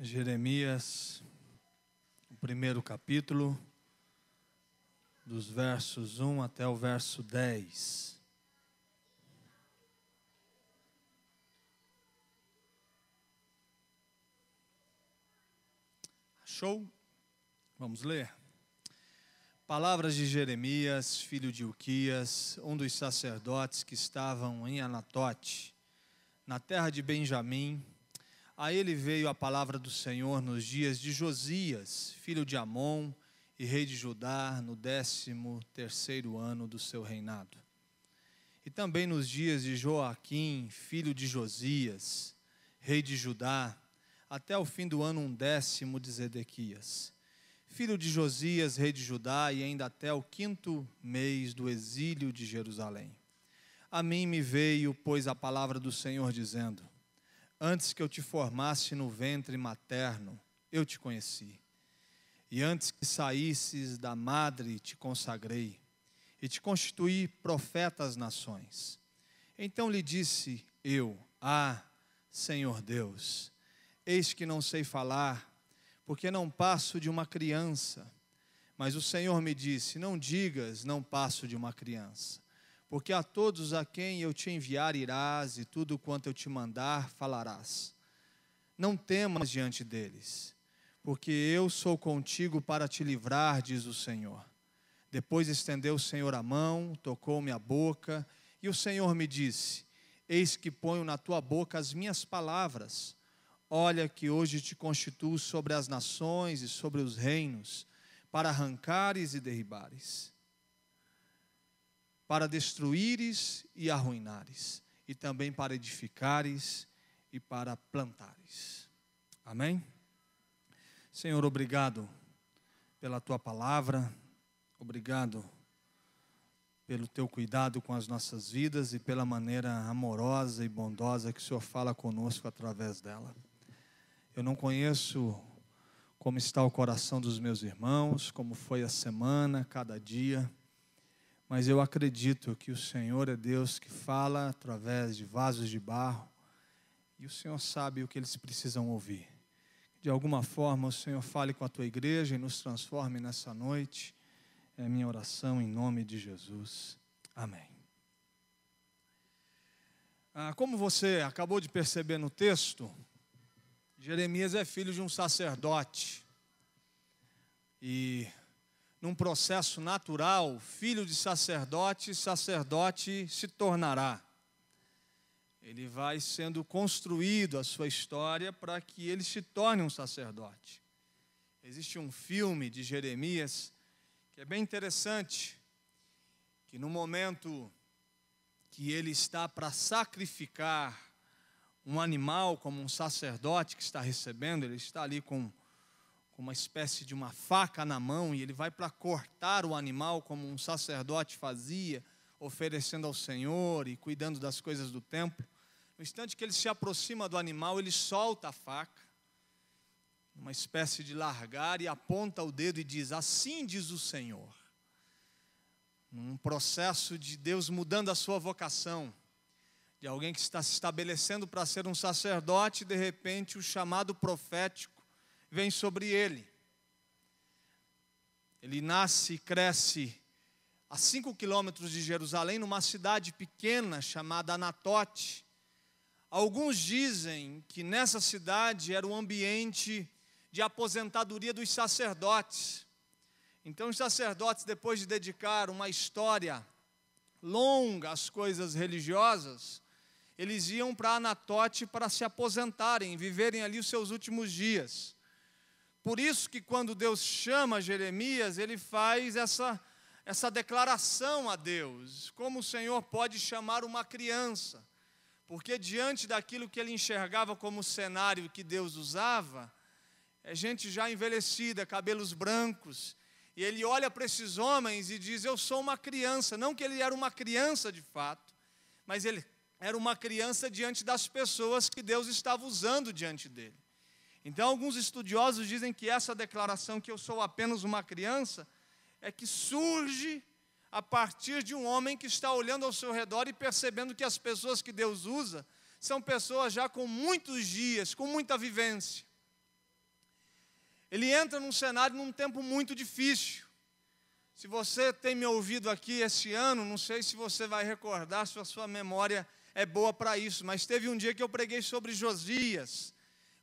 Jeremias, o primeiro capítulo, dos versos 1 até o verso 10. Achou? Vamos ler. Palavras de Jeremias, filho de Ilquias, um dos sacerdotes que estavam em Anatote, na terra de Benjamim. A ele veio a palavra do Senhor nos dias de Josias, filho de Amon, e rei de Judá, no 13º ano do seu reinado. E também nos dias de Joaquim, filho de Josias, rei de Judá, até o fim do ano 10º de Zedequias, filho de Josias, rei de Judá, e ainda até o 5º mês do exílio de Jerusalém. A mim me veio, pois, a palavra do Senhor, dizendo: antes que eu te formasse no ventre materno, eu te conheci. E antes que saísses da madre, te consagrei, e te constituí profeta às nações. Então lhe disse eu: Senhor Deus, eis que não sei falar, porque não passo de uma criança. Mas o Senhor me disse: não digas, não passo de uma criança. Porque a todos a quem eu te enviar irás, e tudo quanto eu te mandar falarás. Não temas diante deles, porque eu sou contigo para te livrar, diz o Senhor. Depois estendeu o Senhor a mão, tocou-me a boca, e o Senhor me disse: eis que ponho na tua boca as minhas palavras. Olha que hoje te constituo sobre as nações e sobre os reinos, para arrancares e derribares, para destruíres e arruinares, e também para edificares e para plantares. Amém? Senhor, obrigado pela tua palavra, obrigado pelo teu cuidado com as nossas vidas e pela maneira amorosa e bondosa que o Senhor fala conosco através dela. Eu não conheço como está o coração dos meus irmãos, como foi a semana, cada dia, mas eu acredito que o Senhor é Deus que fala através de vasos de barro, e o Senhor sabe o que eles precisam ouvir. De alguma forma o Senhor fale com a tua igreja e nos transforme nessa noite. É a minha oração em nome de Jesus. Amém. Como você acabou de perceber no texto, Jeremias é filho de um sacerdote. E num processo natural, filho de sacerdote, sacerdote se tornará. Ele vai sendo construído a sua história para que ele se torne um sacerdote. Existe um filme de Jeremias que é bem interessante, que no momento que ele está para sacrificar um animal como um sacerdote que está recebendo, ele está ali com uma espécie de uma faca na mão, e ele vai para cortar o animal como um sacerdote fazia, oferecendo ao Senhor e cuidando das coisas do templo. No instante que ele se aproxima do animal, ele solta a faca, uma espécie de largar, e aponta o dedo e diz: assim diz o Senhor. Num processo de Deus mudando a sua vocação, de alguém que está se estabelecendo para ser um sacerdote, de repente o chamado profético vem sobre ele. Ele nasce e cresce a 5 quilômetros de Jerusalém, numa cidade pequena chamada Anatote. Alguns dizem que nessa cidade era o ambiente de aposentadoria dos sacerdotes. Então os sacerdotes, depois de dedicar uma história longa às coisas religiosas, eles iam para Anatote para se aposentarem, viverem ali os seus últimos dias. Por isso que quando Deus chama Jeremias, ele faz essa declaração a Deus: como o Senhor pode chamar uma criança? Porque diante daquilo que ele enxergava como cenário que Deus usava, é gente já envelhecida, cabelos brancos, e ele olha para esses homens e diz: eu sou uma criança. Não que ele era uma criança de fato, mas ele era uma criança diante das pessoas que Deus estava usando diante dele. Então alguns estudiosos dizem que essa declaração, que eu sou apenas uma criança, é que surge a partir de um homem que está olhando ao seu redor e percebendo que as pessoas que Deus usa são pessoas já com muitos dias, com muita vivência. ele entra num cenário, num tempo muito difícil. Se você tem me ouvido aqui esse ano, não sei se você vai recordar, se a sua memória é boa para isso, mas teve um dia que eu preguei sobre Josias,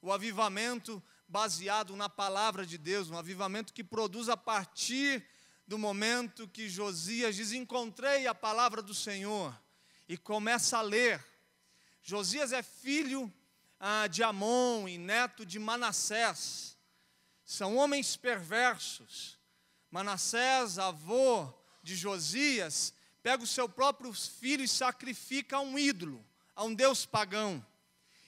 o avivamento baseado na palavra de Deus, um avivamento que produz a partir do momento que Josias diz: encontrei a palavra do Senhor, e começa a ler. Josias é filho de Amon e neto de Manassés. São homens perversos. Manassés, avô de Josias, pega o seu próprio filho e sacrifica a um ídolo, a um deus pagão.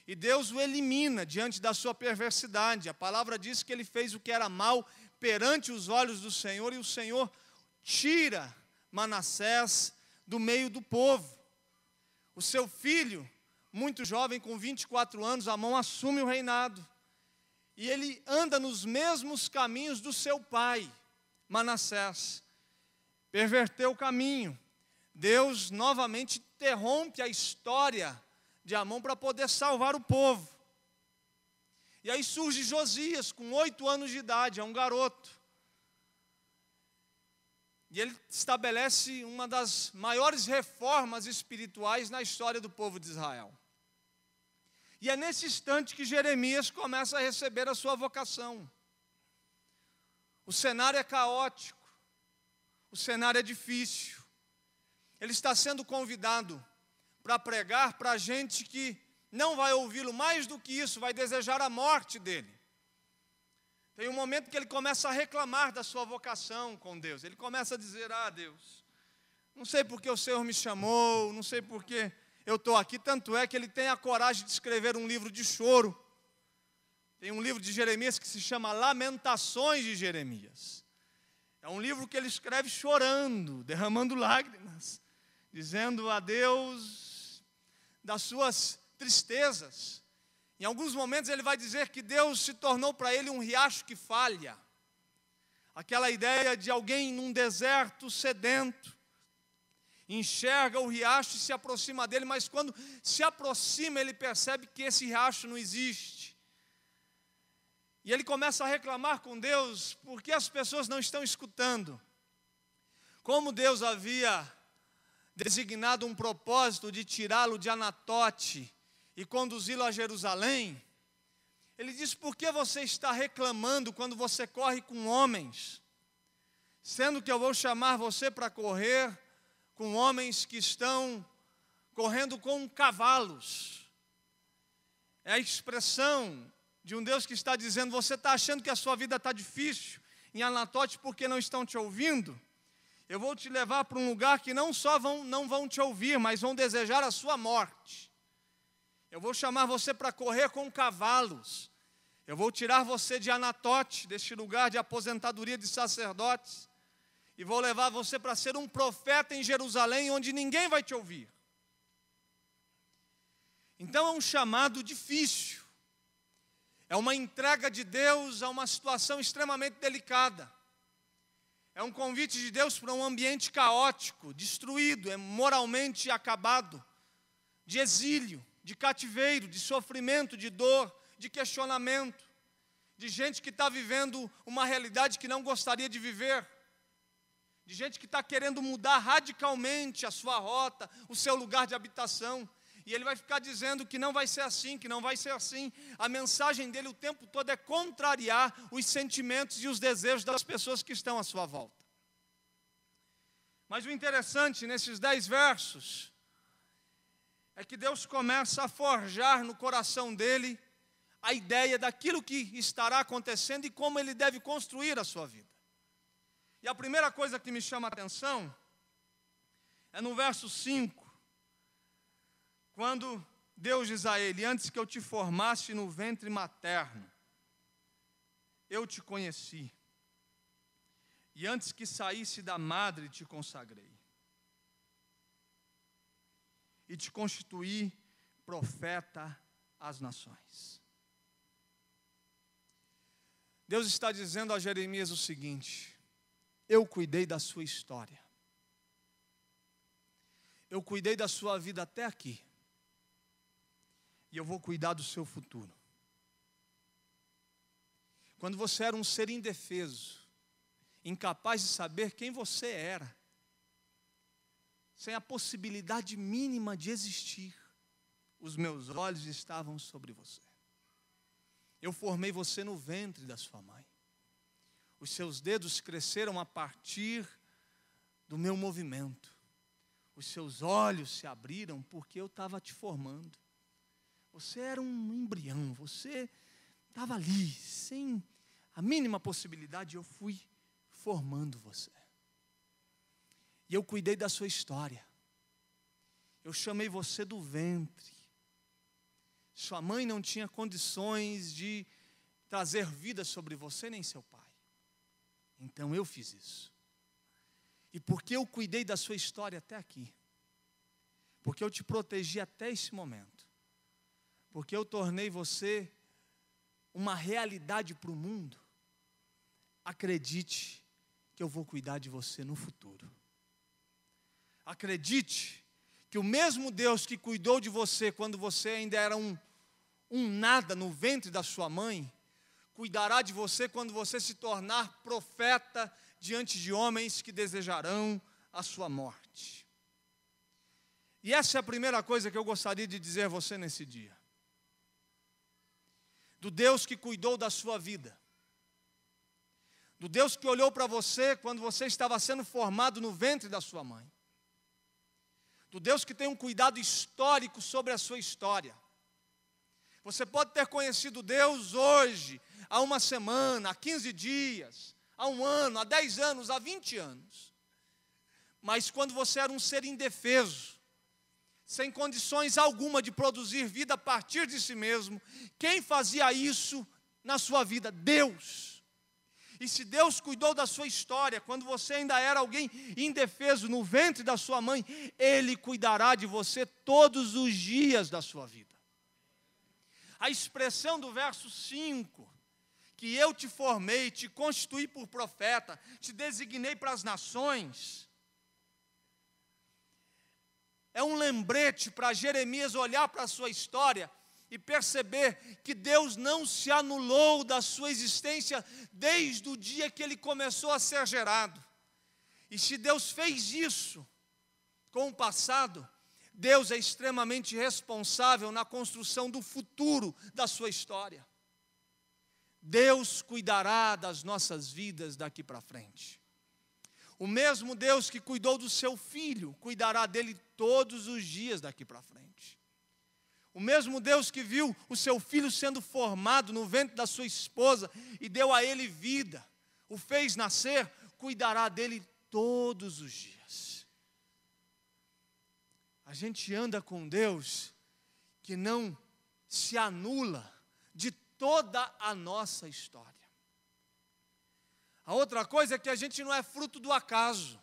E Deus o elimina diante da sua perversidade. A palavra diz que ele fez o que era mal perante os olhos do Senhor, e o Senhor tira Manassés do meio do povo. O seu filho, muito jovem, com 24 anos, Amon, assume o reinado. E ele anda nos mesmos caminhos do seu pai, Manassés. Perverteu o caminho. Deus novamente interrompe a história de Amon para poder salvar o povo. E aí surge Josias, com 8 anos de idade, é um garoto. E ele estabelece uma das maiores reformas espirituais na história do povo de Israel. E é nesse instante que Jeremias começa a receber a sua vocação. O cenário é caótico, o cenário é difícil. Ele está sendo convidado para pregar para gente que não vai ouvi-lo, mais do que isso, vai desejar a morte dele. Tem um momento que ele começa a reclamar da sua vocação com Deus. Ele começa a dizer: Deus, não sei por que o Senhor me chamou, não sei por que eu estou aqui. Tanto é que ele tem a coragem de escrever um livro de choro. Tem um livro de Jeremias que se chama Lamentações de Jeremias. É um livro que ele escreve chorando, derramando lágrimas, dizendo a Deus das suas tristezas. Em alguns momentos ele vai dizer que Deus se tornou para ele um riacho que falha. Aquela ideia de alguém num deserto sedento, enxerga o riacho e se aproxima dele, mas quando se aproxima ele percebe que esse riacho não existe. E ele começa a reclamar com Deus, porque as pessoas não estão escutando. Como Deus havia designado um propósito de tirá-lo de Anatote e conduzi-lo a Jerusalém, ele diz: por que você está reclamando quando você corre com homens? Sendo que eu vou chamar você para correr com homens que estão correndo com cavalos. É a expressão de um Deus que está dizendo: você está achando que a sua vida está difícil em Anatote porque não estão te ouvindo? Eu vou te levar para um lugar que não só não vão te ouvir, mas vão desejar a sua morte. Eu vou chamar você para correr com cavalos. Eu vou tirar você de Anatote, deste lugar de aposentadoria de sacerdotes, e vou levar você para ser um profeta em Jerusalém, onde ninguém vai te ouvir. Então é um chamado difícil. É uma entrega de Deus a uma situação extremamente delicada. É um convite de Deus para um ambiente caótico, destruído, moralmente acabado, de exílio, de cativeiro, de sofrimento, de dor, de questionamento, de gente que está vivendo uma realidade que não gostaria de viver, de gente que está querendo mudar radicalmente a sua rota, o seu lugar de habitação. E ele vai ficar dizendo que não vai ser assim, que não vai ser assim. A mensagem dele o tempo todo é contrariar os sentimentos e os desejos das pessoas que estão à sua volta. Mas o interessante nesses 10 versos é que Deus começa a forjar no coração dele a ideia daquilo que estará acontecendo e como ele deve construir a sua vida. E a primeira coisa que me chama a atenção é no verso 5. Quando Deus diz a ele: antes que eu te formasse no ventre materno, eu te conheci. E antes que saísse da madre, te consagrei. E te constituí profeta às nações. Deus está dizendo a Jeremias o seguinte: eu cuidei da sua história. Eu cuidei da sua vida até aqui. E eu vou cuidar do seu futuro. quando você era um ser indefeso, incapaz de saber quem você era, sem a possibilidade mínima de existir, os meus olhos estavam sobre você. Eu formei você no ventre da sua mãe. Os seus dedos cresceram a partir do meu movimento. Os seus olhos se abriram porque eu estava te formando. Você era um embrião, você estava ali, sem a mínima possibilidade, eu fui formando você. E eu cuidei da sua história. Eu chamei você do ventre. Sua mãe não tinha condições de trazer vida sobre você, nem seu pai. Então eu fiz isso. E porque eu cuidei da sua história até aqui, porque eu te protegi até esse momento, porque eu tornei você uma realidade para o mundo, acredite que eu vou cuidar de você no futuro. Acredite que o mesmo Deus que cuidou de você quando você ainda era um nada no ventre da sua mãe, cuidará de você quando você se tornar profeta diante de homens que desejarão a sua morte. E essa é a primeira coisa que eu gostaria de dizer a você nesse dia. Do Deus que cuidou da sua vida. Do Deus que olhou para você quando você estava sendo formado no ventre da sua mãe. Do Deus que tem um cuidado histórico sobre a sua história. Você pode ter conhecido Deus hoje, há uma semana, há 15 dias, há um ano, há 10 anos, há 20 anos. Mas quando você era um ser indefeso, sem condições alguma de produzir vida a partir de si mesmo, quem fazia isso na sua vida? Deus. E se Deus cuidou da sua história, quando você ainda era alguém indefeso no ventre da sua mãe, Ele cuidará de você todos os dias da sua vida. A expressão do verso 5, que eu te formei, te constituí por profeta, te designei para as nações, é um lembrete para Jeremias olhar para a sua história e perceber que Deus não se anulou da sua existência desde o dia que ele começou a ser gerado. E se Deus fez isso com o passado, Deus é extremamente responsável na construção do futuro da sua história. Deus cuidará das nossas vidas daqui para frente. O mesmo Deus que cuidou do seu filho, cuidará dele todos os dias daqui para frente. O mesmo Deus que viu o seu filho sendo formado no ventre da sua esposa e deu a ele vida, o fez nascer, cuidará dele todos os dias. A gente anda com Deus que não se anula de toda a nossa história. A outra coisa é que a gente não é fruto do acaso.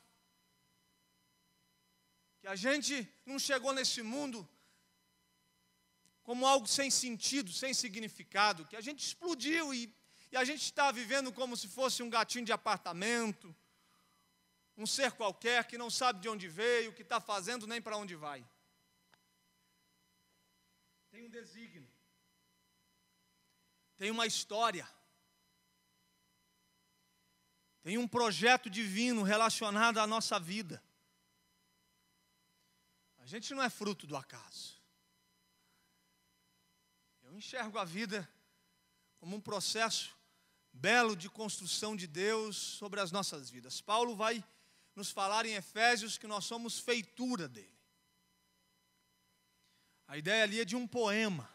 Que a gente não chegou nesse mundo como algo sem sentido, sem significado. Que a gente explodiu e a gente está vivendo como se fosse um gatinho de apartamento. Um ser qualquer que não sabe de onde veio, o que está fazendo, nem para onde vai. Tem um desígnio. Tem uma história. Tem um projeto divino relacionado à nossa vida. A gente não é fruto do acaso. Eu enxergo a vida como um processo belo de construção de Deus sobre as nossas vidas. Paulo vai nos falar em Efésios que nós somos feitura dele. A ideia ali é de um poema.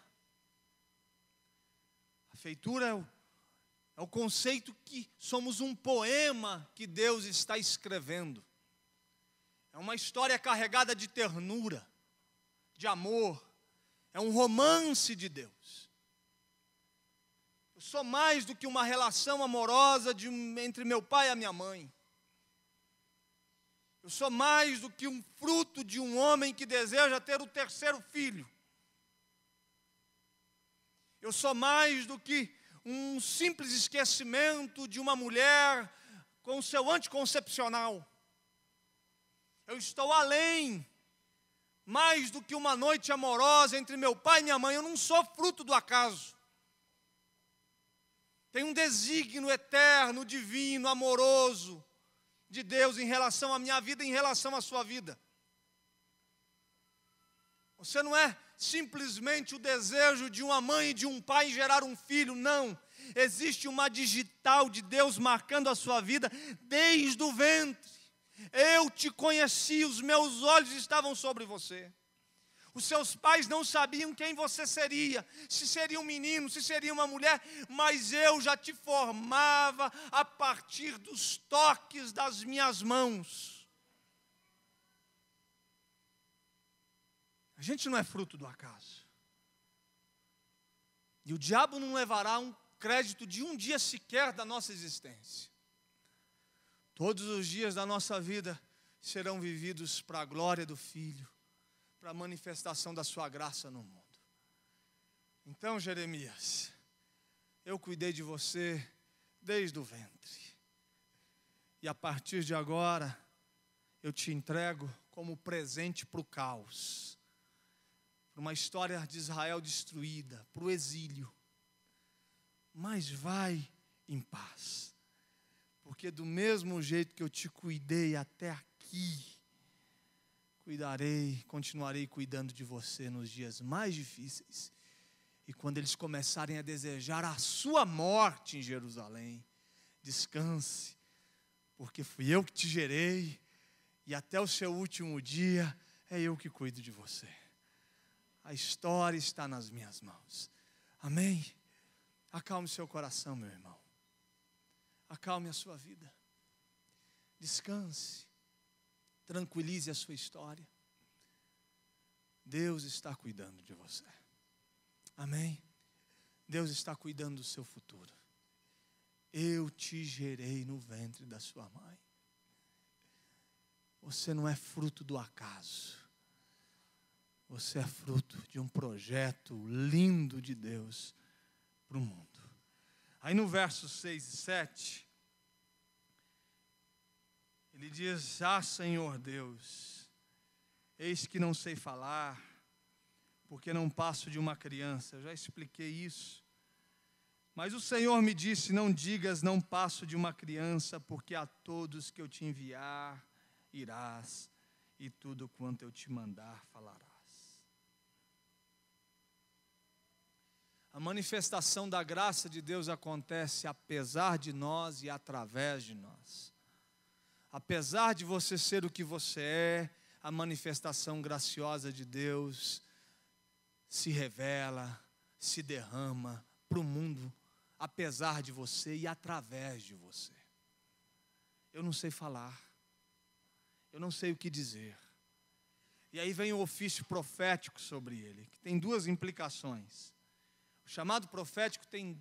A feitura é o conceito que somos um poema que Deus está escrevendo. É uma história carregada de ternura, de amor. É um romance de Deus. Eu sou mais do que uma relação amorosa entre meu pai e a minha mãe. Eu sou mais do que um fruto de um homem que deseja ter o terceiro filho. Eu sou mais do que um simples esquecimento de uma mulher com o seu anticoncepcional. Eu estou além, mais do que uma noite amorosa entre meu pai e minha mãe. Eu não sou fruto do acaso. Tem um desígnio eterno, divino, amoroso de Deus em relação à minha vida, em relação à sua vida. Você não é simplesmente o desejo de uma mãe e de um pai em gerar um filho, não. Existe uma digital de Deus marcando a sua vida desde o ventre. Eu te conheci, os meus olhos estavam sobre você. Os seus pais não sabiam quem você seria, se seria um menino, se seria uma mulher, mas eu já te formava a partir dos toques das minhas mãos. A gente não é fruto do acaso. E o diabo não levará um crédito de um dia sequer da nossa existência. Todos os dias da nossa vida serão vividos para a glória do Filho, para a manifestação da sua graça no mundo. Então, Jeremias, eu cuidei de você desde o ventre. E a partir de agora, eu te entrego como presente para o caos, para uma história de Israel destruída, para o exílio. Mas vai em paz, porque do mesmo jeito que eu te cuidei até aqui, cuidarei, continuarei cuidando de você nos dias mais difíceis. E quando eles começarem a desejar a sua morte em Jerusalém, descanse, porque fui eu que te gerei, e até o seu último dia é eu que cuido de você. A história está nas minhas mãos. Amém? Acalme seu coração, meu irmão. Acalme a sua vida. Descanse. Tranquilize a sua história. Deus está cuidando de você. Amém? Deus está cuidando do seu futuro. Eu te gerei no ventre da sua mãe. Você não é fruto do acaso. Você é fruto de um projeto lindo de Deus para o mundo. Aí no versos 6 e 7, ele diz: ah, Senhor Deus, eis que não sei falar, porque não passo de uma criança. Eu já expliquei isso. Mas o Senhor me disse: não digas, não passo de uma criança, porque a todos que eu te enviar, irás, e tudo quanto eu te mandar, falarás. A manifestação da graça de Deus acontece apesar de nós e através de nós. Apesar de você ser o que você é, a manifestação graciosa de Deus se revela, se derrama para o mundo, apesar de você e através de você. Eu não sei falar, eu não sei o que dizer. E aí vem o ofício profético sobre ele, que tem duas implicações. O chamado profético tem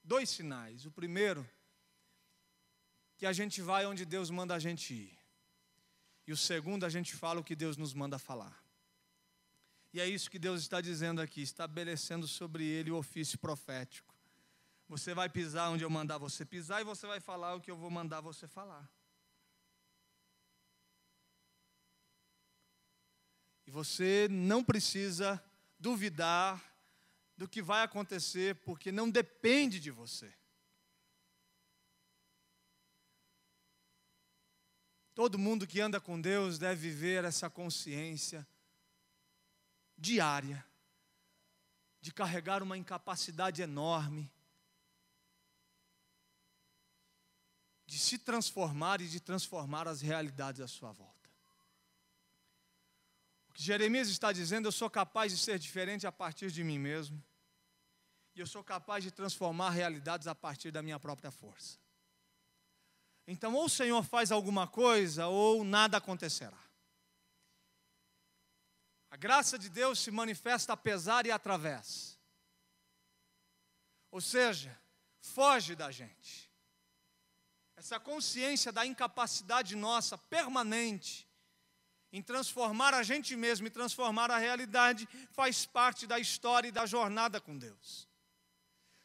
dois sinais. O primeiro, que a gente vai onde Deus manda a gente ir. E o segundo, a gente fala o que Deus nos manda falar. E é isso que Deus está dizendo aqui, estabelecendo sobre ele o ofício profético. Você vai pisar onde eu mandar você pisar e você vai falar o que eu vou mandar você falar. E você não precisa duvidar do que vai acontecer, porque não depende de você. Todo mundo que anda com Deus deve viver essa consciência diária de carregar uma incapacidade enorme de se transformar e de transformar as realidades à sua volta. O que Jeremias está dizendo: eu sou capaz de ser diferente a partir de mim mesmo, e eu sou capaz de transformar realidades a partir da minha própria força. Então, ou o Senhor faz alguma coisa, ou nada acontecerá. A graça de Deus se manifesta apesar e através. Ou seja, foge da gente. Essa consciência da incapacidade nossa permanente em transformar a gente mesmo e transformar a realidade faz parte da história e da jornada com Deus.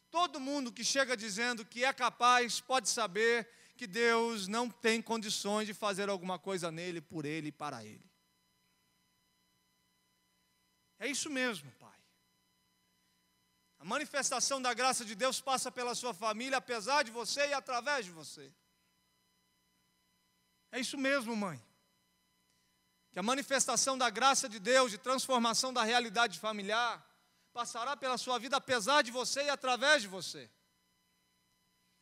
Todo mundo que chega dizendo que é capaz pode saber que Deus não tem condições de fazer alguma coisa nele, por ele e para ele. É isso mesmo, Pai. A manifestação da graça de Deus passa pela sua família, apesar de você e através de você. É isso mesmo, mãe. Que a manifestação da graça de Deus, de transformação da realidade familiar, passará pela sua vida apesar de você e através de você.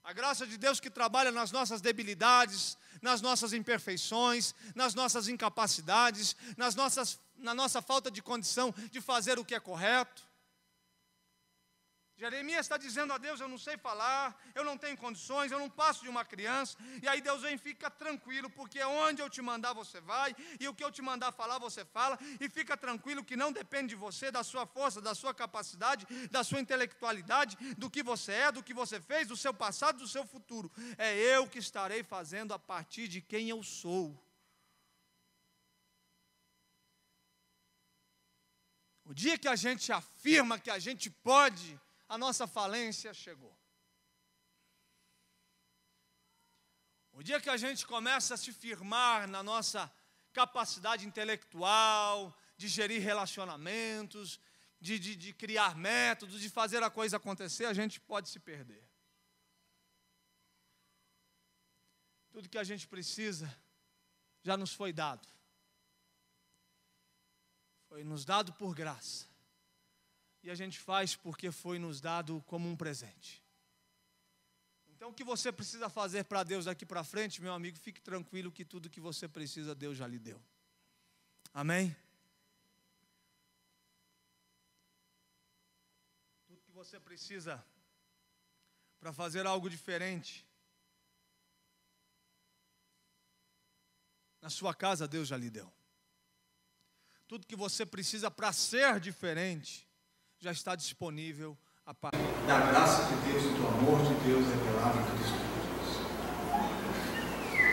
A graça de Deus que trabalha nas nossas debilidades, nas nossas imperfeições, nas nossas incapacidades, na nossa falta de condição de fazer o que é correto. Jeremias está dizendo a Deus: eu não sei falar, eu não tenho condições, eu não passo de uma criança. E aí Deus vem: fica tranquilo, porque onde eu te mandar você vai, e o que eu te mandar falar você fala, e fica tranquilo que não depende de você, da sua força, da sua capacidade, da sua intelectualidade, do que você é, do que você fez, do seu passado, do seu futuro. É eu que estarei fazendo a partir de quem eu sou. O dia que a gente afirma que a gente pode, a nossa falência chegou. O dia que a gente começa a se firmar na nossa capacidade intelectual, de gerir relacionamentos, de criar métodos, de fazer a coisa acontecer, a gente pode se perder. Tudo que a gente precisa já nos foi dado. Foi nos dado por graça. E a gente faz porque foi nos dado como um presente. Então o que você precisa fazer para Deus daqui para frente, meu amigo, fique tranquilo que tudo que você precisa, Deus já lhe deu. Amém? Tudo que você precisa para fazer algo diferente na sua casa, Deus já lhe deu. Tudo que você precisa para ser diferente já está disponível a partir da graça de Deus e do amor de Deus revelado em Cristo Jesus.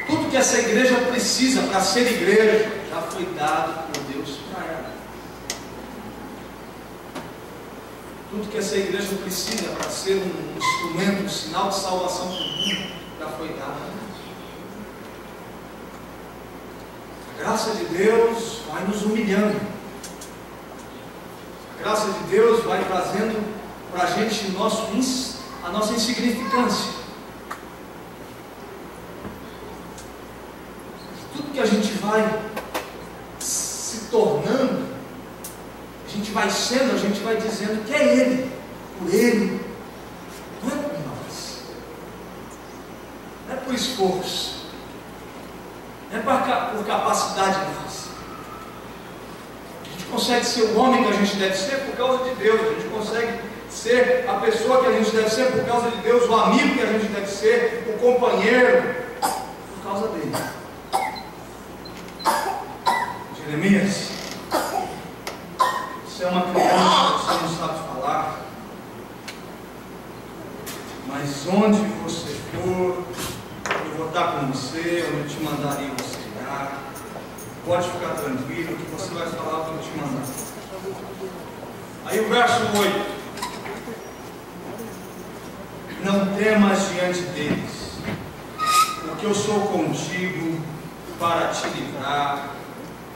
Tudo que essa igreja precisa para ser igreja já foi dado por Deus para ela. Tudo que essa igreja precisa para ser um instrumento, um sinal de salvação para o mundo já foi dado. A graça de Deus vai nos humilhando. A graça de Deus vai trazendo para a gente a nossa insignificância. Tudo que a gente vai se tornando, a gente vai sendo, a gente vai dizendo que é Ele, por Ele, não é por nós, não é por esforço, não é por capacidade nossa. A gente consegue ser o homem que a gente deve ser por causa de Deus. A gente consegue ser a pessoa que a gente deve ser por causa de Deus, o amigo que a gente deve ser, o companheiro, por causa dele. Jeremias, você é uma criança, você não sabe falar, mas onde você for, eu vou estar com você, eu te mandaria você irá. Pode ficar tranquilo que você vai falar o que eu te mandar. Aí o verso 8. Não temas diante deles, porque eu sou contigo para te livrar,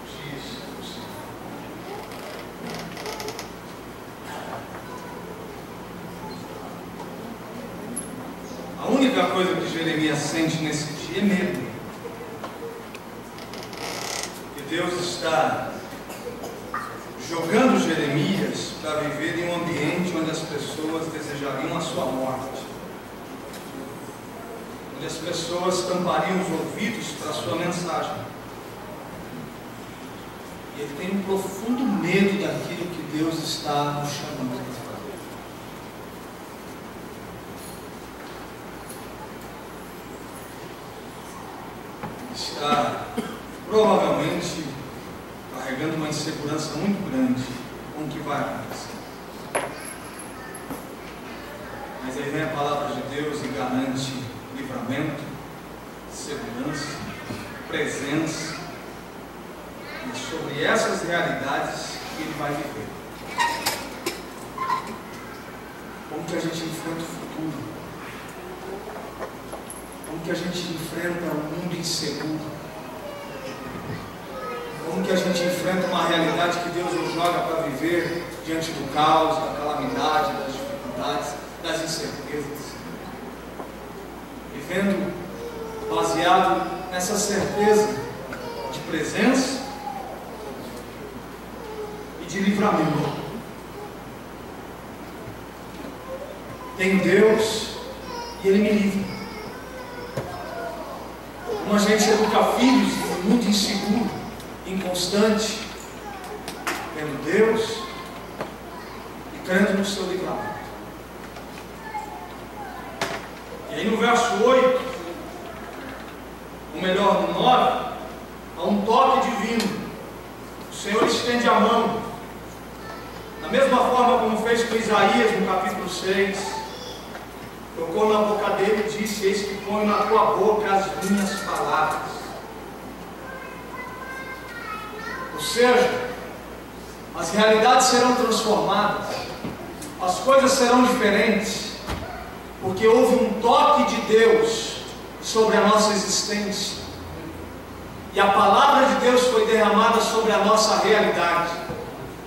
diz o Senhor. A única coisa que Jeremias sente nesse dia é medo. Deus está jogando Jeremias para viver em um ambiente onde as pessoas desejariam a sua morte, onde as pessoas tampariam os ouvidos para a sua mensagem. E ele tem um profundo medo daquilo que Deus está nos chamando para fazer. Está provavelmente carregando uma insegurança muito grande com o que vai acontecer. Mas aí vem a palavra de Deus e garante livramento, segurança, presença. E sobre essas realidades que ele vai viver. Como que a gente enfrenta o futuro? Como que a gente enfrenta um mundo inseguro? Como que a gente enfrenta uma realidade que Deus nos joga para viver diante do caos, da calamidade, das dificuldades? dificuldades, das incertezas. Vivendo baseado nessa certeza de presença e de livramento. Tenho Deus e Ele me livra. Como a gente educa filhos em um mundo inseguro, inconstante, tendo Deus e crendo no seu livramento. E aí no verso 8, ou melhor, no 9, há um toque divino. O Senhor estende a mão, da mesma forma como fez com Isaías no capítulo 6, tocou na boca dele e disse: eis que ponho na tua boca as minhas palavras. Ou seja, as realidades serão transformadas, as coisas serão diferentes, porque houve um toque de Deus sobre a nossa existência, e a palavra de Deus foi derramada sobre a nossa realidade.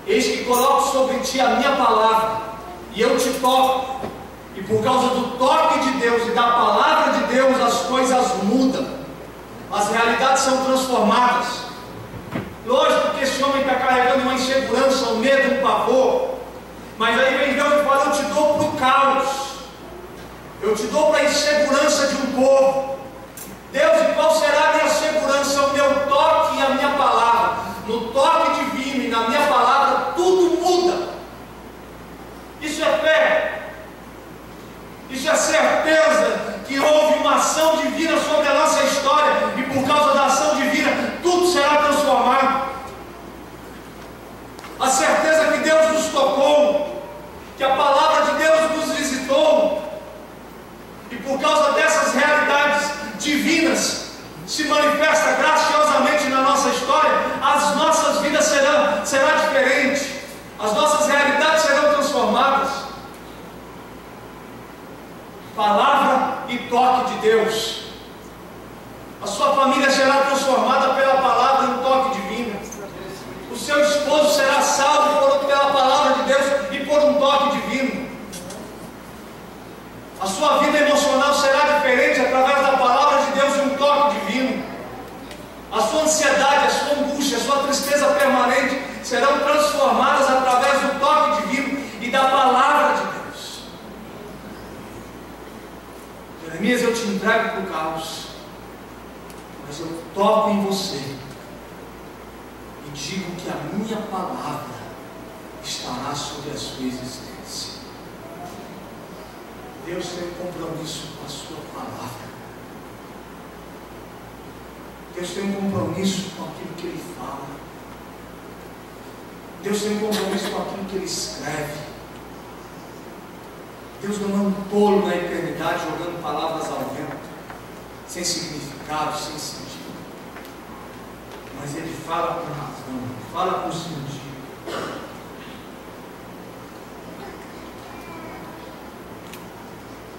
Eis que coloco sobre ti a minha palavra, e eu te toco, e por causa do toque de Deus e da palavra de Deus, as coisas mudam, as realidades são transformadas. Lógico que esse homem está carregando uma insegurança, um medo, um pavor, mas aí vem Deus e fala: eu te dou para o caos, eu te dou para a insegurança de um povo. Deus, e qual será a minha segurança? O meu toque e a minha palavra. No toque divino e na minha palavra, tudo muda. Isso é fé. Isso é certeza que houve uma ação divina sobre a nossa história, e por causa da ação divina, tudo será transformado. A certeza que Deus nos tocou, que a palavra de Deus nos visitou, e por causa dessas realidades divinas se manifesta graciosamente na nossa história, as nossas vidas será diferente, as nossas realidades serão transformadas. Palavra e toque de Deus. A sua família será transformada pela palavra e um toque divino. O seu esposo será salvo pela palavra de Deus e por um toque divino. A sua vida emocional será diferente através da palavra de Deus e um toque divino. A sua ansiedade, a sua angústia, a sua tristeza permanente serão transformadas através do toque divino e da palavra de Deus. Jeremias, eu te entrego para o caos, mas eu toco em você e digo que a minha palavra estará sobre a sua existência. Deus tem um compromisso com a sua palavra. Deus tem um compromisso com aquilo que Ele fala. Deus tem um compromisso com aquilo que Ele escreve. Deus não é um tolo na eternidade jogando palavras ao vento, sem significado, sem sentido. Mas Ele fala com razão, fala com sentido.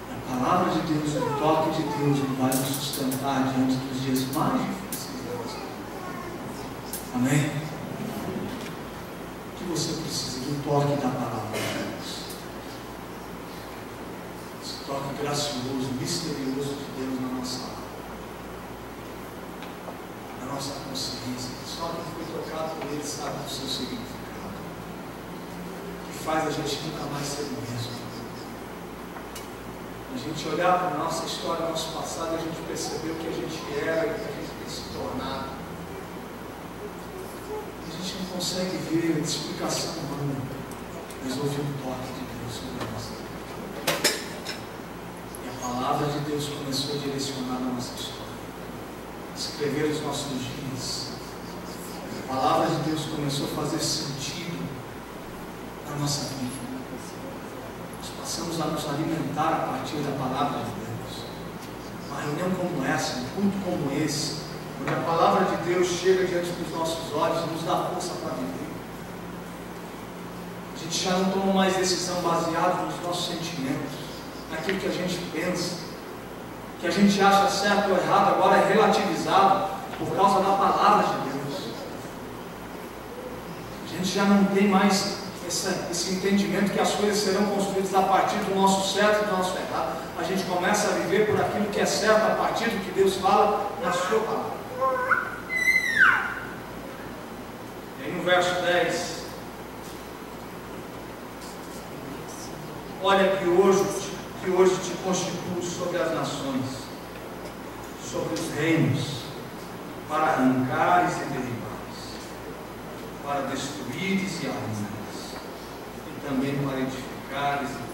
A palavra de Deus, o toque de Deus, Ele vai nos sustentar diante dos dias mais difíceis da nossa vida. Amém? O que você precisa? Do toque da palavra de Deus. Esse toque gracioso, misterioso de Deus na nossa alma, na nossa consciência. Só quem foi tocado por Ele sabe do seu significado, que faz a gente nunca mais ser o mesmo. A gente olhar para a nossa história, nosso passado, a gente percebeu o que a gente era e o que a gente tem se tornado. A gente não consegue ver explicação humana, mas houve um toque de Deus sobre a nossa vida. E a palavra de Deus começou a direcionar a nossa história, escrever os nossos dias. A palavra de Deus começou a fazer sentido na nossa vida. Passamos a nos alimentar a partir da palavra de Deus. Uma reunião como essa, um culto como esse, onde a palavra de Deus chega diante dos nossos olhos e nos dá força para viver. A gente já não toma mais decisão baseada nos nossos sentimentos, naquilo que a gente pensa, que a gente acha certo ou errado, agora é relativizado por causa da palavra de Deus. A gente já não tem mais esse entendimento que as coisas serão construídas a partir do nosso certo e do nosso errado, a gente começa a viver por aquilo que é certo a partir do que Deus fala na sua palavra. E aí no verso 10, olha que hoje te constituo sobre as nações, sobre os reinos, para arrancares e derribares, para destruires e arruinares, e também para edificares e para.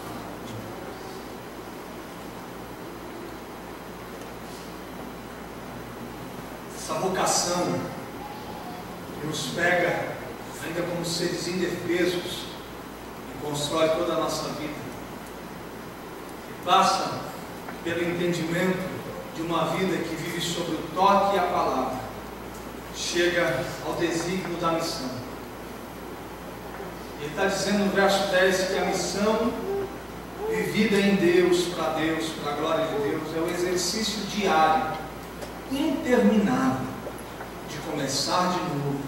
Essa vocação que nos pega ainda como seres indefesos e constrói toda a nossa vida, que passa pelo entendimento de uma vida que vive sobre o toque e a palavra, chega ao desígnio da missão. Ele está dizendo no verso 10 que a missão vivida em Deus, para a glória de Deus, é o exercício diário, interminável, de começar de novo,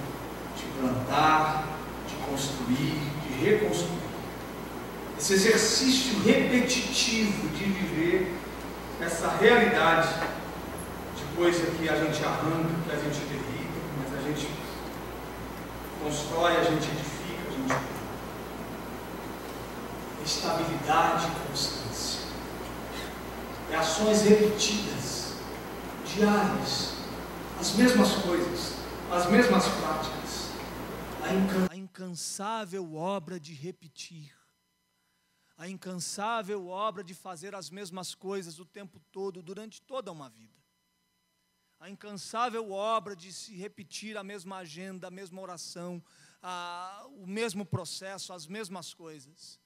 de plantar, de construir, de reconstruir. Esse exercício repetitivo de viver essa realidade de coisa que a gente arranca, que a gente derriba, mas a gente constrói, a gente edifica, a gente planta. Estabilidade e constância. É ações repetidas, diárias, as mesmas coisas, as mesmas práticas. A incansável obra de repetir. A incansável obra de fazer as mesmas coisas o tempo todo, durante toda uma vida. A incansável obra de se repetir a mesma agenda, a mesma oração, o mesmo processo, as mesmas coisas.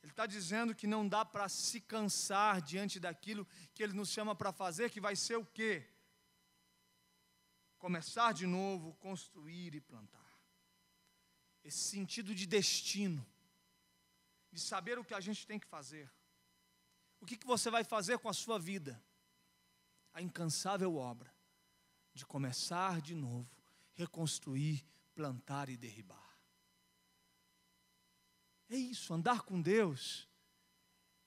Ele está dizendo que não dá para se cansar diante daquilo que Ele nos chama para fazer, que vai ser o quê? Começar de novo, construir e plantar. Esse sentido de destino, de saber o que a gente tem que fazer. O que você vai fazer com a sua vida? A incansável obra de começar de novo, reconstruir, plantar e derribar. É isso, andar com Deus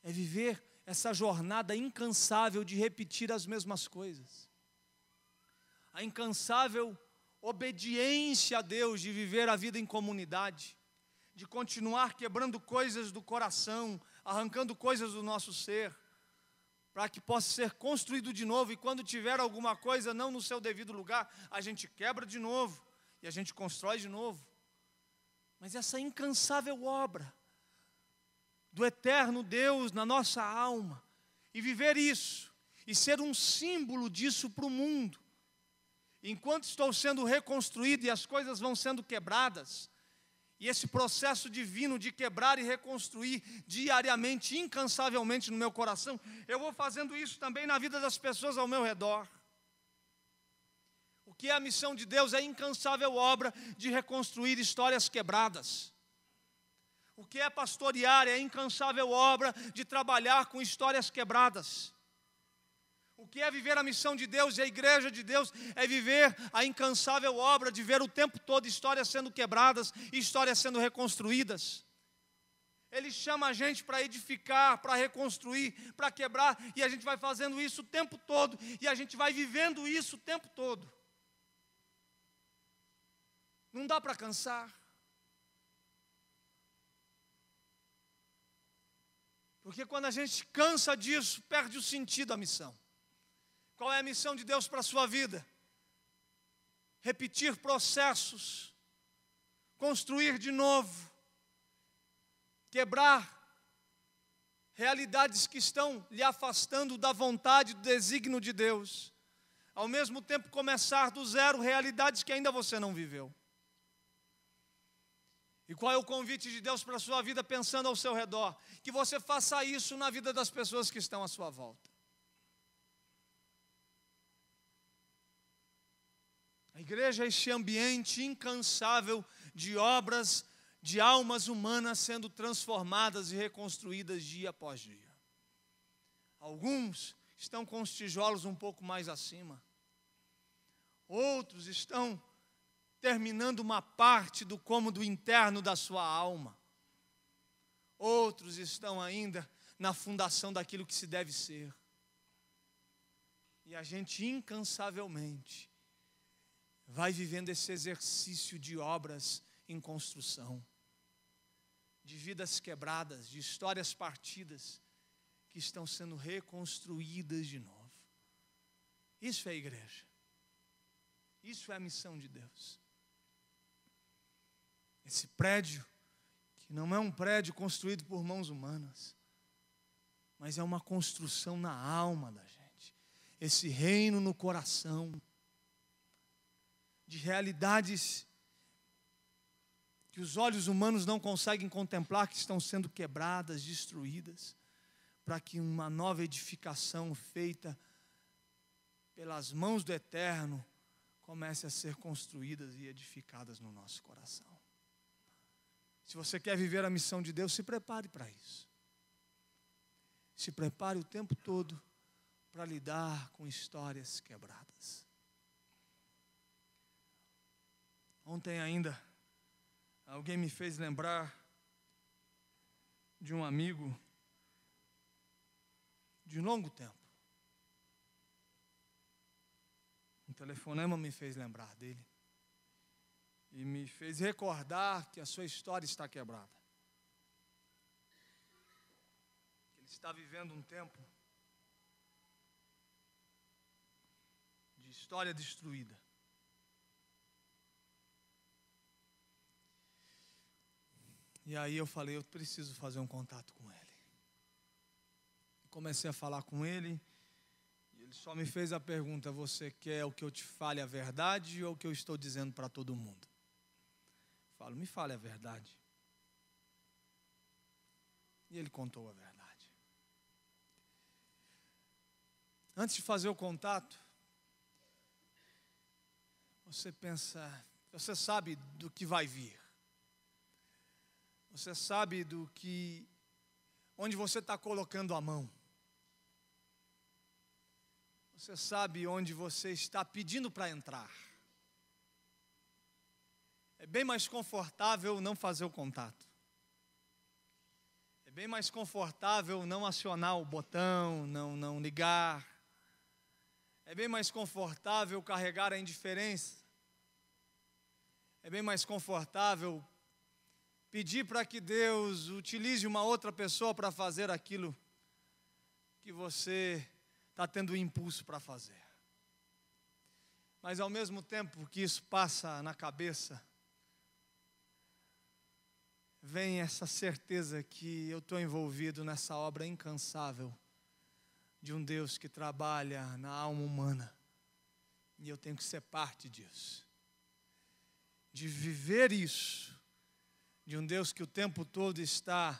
é viver essa jornada incansável de repetir as mesmas coisas. A incansável obediência a Deus, de viver a vida em comunidade, de continuar quebrando coisas do coração, arrancando coisas do nosso ser, para que possa ser construído de novo, e quando tiver alguma coisa não no seu devido lugar, a gente quebra de novo, e a gente constrói de novo. Mas essa incansável obra do eterno Deus na nossa alma, e viver isso, e ser um símbolo disso para o mundo, enquanto estou sendo reconstruído e as coisas vão sendo quebradas, e esse processo divino de quebrar e reconstruir diariamente, incansavelmente no meu coração, eu vou fazendo isso também na vida das pessoas ao meu redor. O que é a missão de Deus? É a incansável obra de reconstruir histórias quebradas. O que é pastorear? É a incansável obra de trabalhar com histórias quebradas. O que é viver a missão de Deus e a igreja de Deus? É viver a incansável obra de ver o tempo todo histórias sendo quebradas e histórias sendo reconstruídas. Ele chama a gente para edificar, para reconstruir, para quebrar, e a gente vai fazendo isso o tempo todo, e a gente vai vivendo isso o tempo todo. Não dá para cansar. Porque quando a gente cansa disso, perde o sentido da missão. Qual é a missão de Deus para a sua vida? Repetir processos, construir de novo, quebrar realidades que estão lhe afastando da vontade, do desígnio de Deus. Ao mesmo tempo começar do zero realidades que ainda você não viveu. E qual é o convite de Deus para a sua vida, pensando ao seu redor? Que você faça isso na vida das pessoas que estão à sua volta. A igreja é este ambiente incansável de obras, de almas humanas sendo transformadas e reconstruídas dia após dia. Alguns estão com os tijolos um pouco mais acima. Outros estão terminando uma parte do cômodo interno da sua alma. Outros estão ainda na fundação daquilo que se deve ser. E a gente incansavelmente vai vivendo esse exercício de obras em construção, de vidas quebradas, de histórias partidas que estão sendo reconstruídas de novo. Isso é a igreja. Isso é a missão de Deus. Esse prédio, que não é um prédio construído por mãos humanas, mas é uma construção na alma da gente. Esse reino no coração, de realidades que os olhos humanos não conseguem contemplar, que estão sendo quebradas, destruídas, para que uma nova edificação feita pelas mãos do Eterno comece a ser construídas e edificadas no nosso coração. Se você quer viver a missão de Deus, se prepare para isso. Se prepare o tempo todo para lidar com histórias quebradas. Ontem ainda, alguém me fez lembrar de um amigo de longo tempo. Um telefonema me fez lembrar dele. E me fez recordar que a sua história está quebrada. Ele está vivendo um tempo de história destruída. E aí eu falei, eu preciso fazer um contato com ele. Comecei a falar com ele, e ele só me fez a pergunta: você quer o que eu te fale a verdade ou o que eu estou dizendo para todo mundo? Eu falo, me fale a verdade. E ele contou a verdade. Antes de fazer o contato, você pensa, você sabe do que vai vir. Você sabe onde você está colocando a mão. Você sabe onde você está pedindo para entrar. É bem mais confortável não fazer o contato. É bem mais confortável não acionar o botão, não ligar. É bem mais confortável carregar a indiferença. É bem mais confortável pedir para que Deus utilize uma outra pessoa para fazer aquilo que você está tendo o impulso para fazer. Mas ao mesmo tempo que isso passa na cabeça, vem essa certeza que eu estou envolvido nessa obra incansável de um Deus que trabalha na alma humana. E eu tenho que ser parte disso. De viver isso. De um Deus que o tempo todo está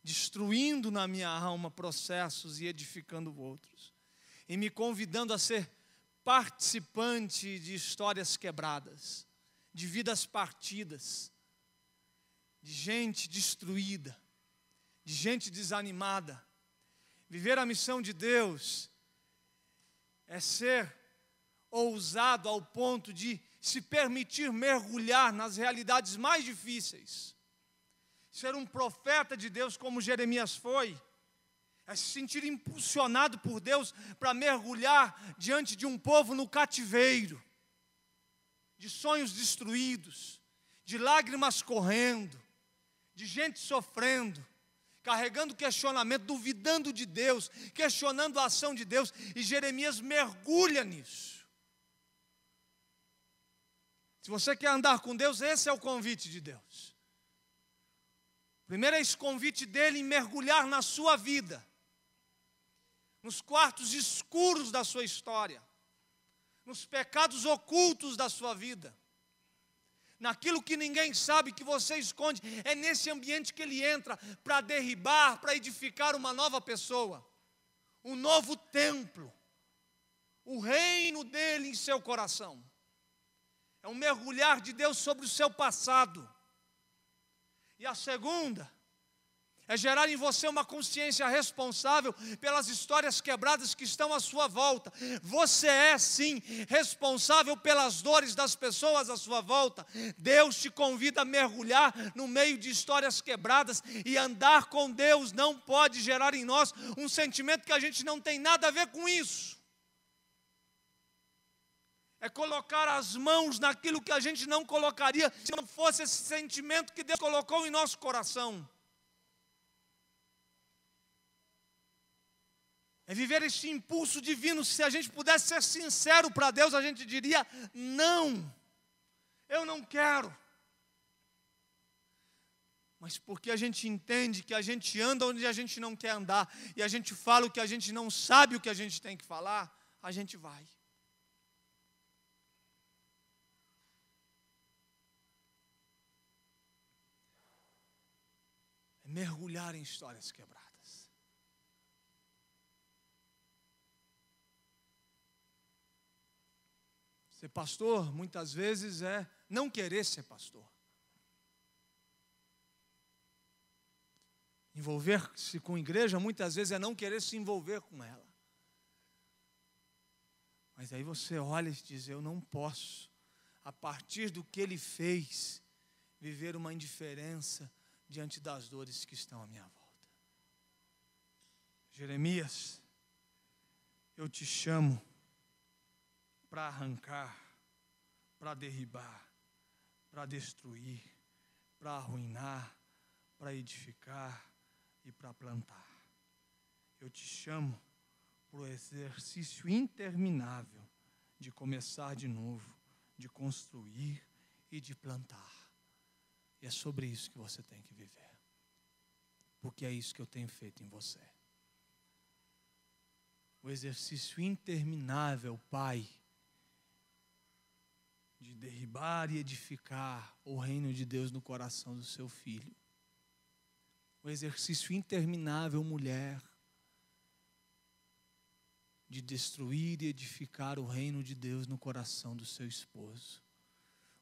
destruindo na minha alma processos e edificando outros. E me convidando a ser participante de histórias quebradas, de vidas partidas, de gente destruída, de gente desanimada. Viver a missão de Deus é ser ousado ao ponto de se permitir mergulhar nas realidades mais difíceis. Ser um profeta de Deus como Jeremias foi, é se sentir impulsionado por Deus para mergulhar diante de um povo no cativeiro, de sonhos destruídos, de lágrimas correndo, de gente sofrendo, carregando questionamento, duvidando de Deus, questionando a ação de Deus, e Jeremias mergulha nisso. Se você quer andar com Deus, esse é o convite de Deus. Primeiro é esse convite dele em mergulhar na sua vida, nos quartos escuros da sua história, nos pecados ocultos da sua vida, naquilo que ninguém sabe que você esconde. É nesse ambiente que ele entra para derribar, para edificar uma nova pessoa, um novo templo, o reino dele em seu coração. É um mergulhar de Deus sobre o seu passado. E a segunda É gerar em você uma consciência responsável pelas histórias quebradas que estão à sua volta. Você é, sim, responsável pelas dores das pessoas à sua volta. Deus te convida a mergulhar no meio de histórias quebradas, e andar com Deus não pode gerar em nós um sentimento que a gente não tem nada a ver com isso. É colocar as mãos naquilo que a gente não colocaria se não fosse esse sentimento que Deus colocou em nosso coração. É viver esse impulso divino. Se a gente pudesse ser sincero para Deus, a gente diria: não, eu não quero. Mas porque a gente entende que a gente anda onde a gente não quer andar, e a gente fala o que a gente não sabe o que a gente tem que falar, a gente vai. É mergulhar em histórias quebradas. Ser pastor, muitas vezes, é não querer ser pastor. Envolver-se com igreja, muitas vezes, é não querer se envolver com ela. Mas aí você olha e diz: eu não posso, a partir do que ele fez, viver uma indiferença diante das dores que estão à minha volta. Jeremias, eu te chamo para arrancar, para derribar, para destruir, para arruinar, para edificar e para plantar. Eu te chamo para o exercício interminável de começar de novo, de construir e de plantar. E é sobre isso que você tem que viver, porque é isso que eu tenho feito em você. O exercício interminável, Pai, de derribar e edificar o reino de Deus no coração do seu filho. O exercício interminável, mulher, de destruir e edificar o reino de Deus no coração do seu esposo.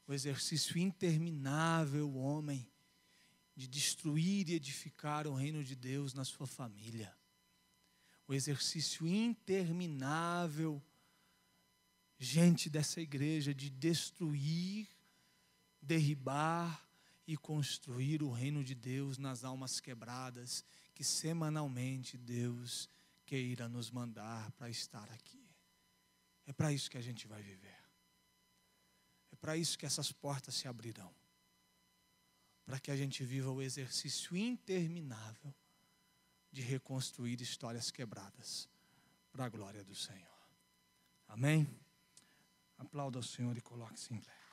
O exercício interminável, homem, de destruir e edificar o reino de Deus na sua família. O exercício interminável, gente dessa igreja, de destruir, derribar e construir o reino de Deus nas almas quebradas, que semanalmente Deus queira nos mandar para estar aqui. É para isso que a gente vai viver. É para isso que essas portas se abrirão. Para que a gente viva o exercício interminável de reconstruir histórias quebradas para a glória do Senhor. Amém? Aplauda o Senhor e coloque-se em pé.